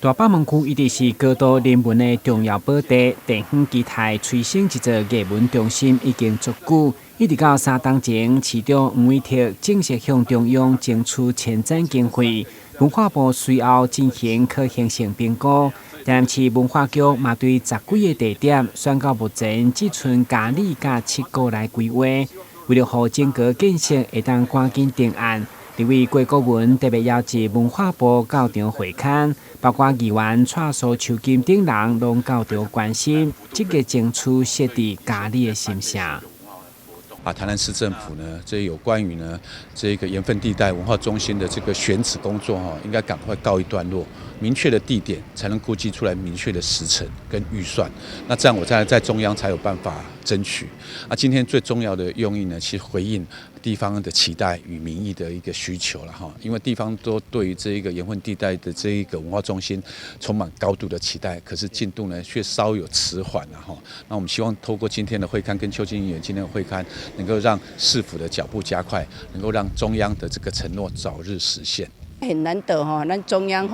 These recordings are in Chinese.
大北门区一直是高度人文的重要宝地，地方基台催生一座艺文中心已经足久，一直到3年前，市长黄伟哲正式向中央争取前瞻经费，文化部随后进行可行性评估。台南市文化局嘛对10几个地点宣告目前只剩嘉义甲7个来规划，为了让整个建设会当赶紧定案。立委郭国文特别邀集文化部到场会勘，包括议员蔡苏、邱金等人拢到场关心，积极争取设置嘉义的新城。台南市政府呢，这有关于呢这个盐分地带文化中心的这个选址工作应该赶快告一段落，明确的地点才能估计出来明确的时程跟预算，那这样我在中央才有办法争取。今天最重要的用意呢，其实回应地方的期待与民意的一个需求了因为地方都对于这一个盐分地带的这一个文化中心充满高度的期待，可是进度呢却稍有迟缓那我们希望透过今天的会勘跟邱金议员今天的会勘，能够让市府的脚步加快，能够让中央的这个承诺早日实现。很难得咱中央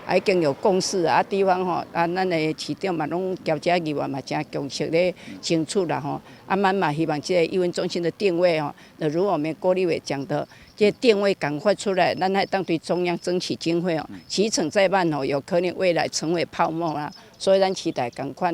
已经有共识地方咱的市长嘛拢交这议员嘛真共识咧争取啦咱嘛希望这个艺文中心的定位如我们郭立伟讲的，这定位赶快出来，咱还当对中央争取经费期程再慢有可能未来成为泡沫啦。所以咱期待赶快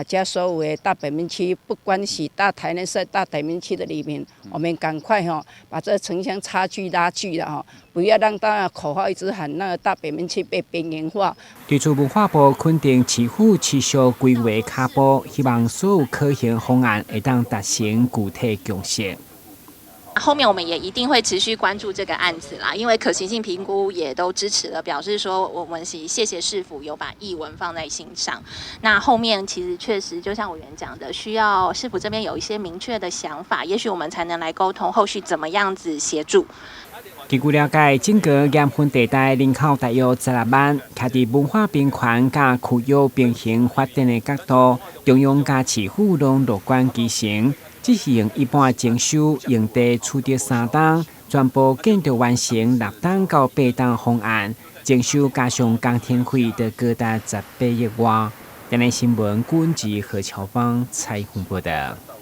这所有的大北门区，不管是大台南市、大台南区的里面，我们赶快把这城乡差距拉距了不要让大家口号一直喊那个大北门区被边缘化。对此，文化部肯定市府持续规划脚步，希望所有可行方案会当达成具体共识。后面我们也一定会持续关注这个案子啦，因为可行性评估也都支持了，表示说我们是谢谢市府有把艺文放在心上。那后面其实确实就像委员讲的，需要市府这边有一些明确的想法，也许我们才能来沟通后续怎么样子协助。据了解，整个盐分地带人口大约16万，徛伫文化边权甲区域平衡发展的角度，中央甲市府拢乐观其成。只是用一般征收用地取得3档，全部建筑完成6档到8档方案，征收加上工程费就高达18亿外。台南新闻，军职何乔芳采访报道。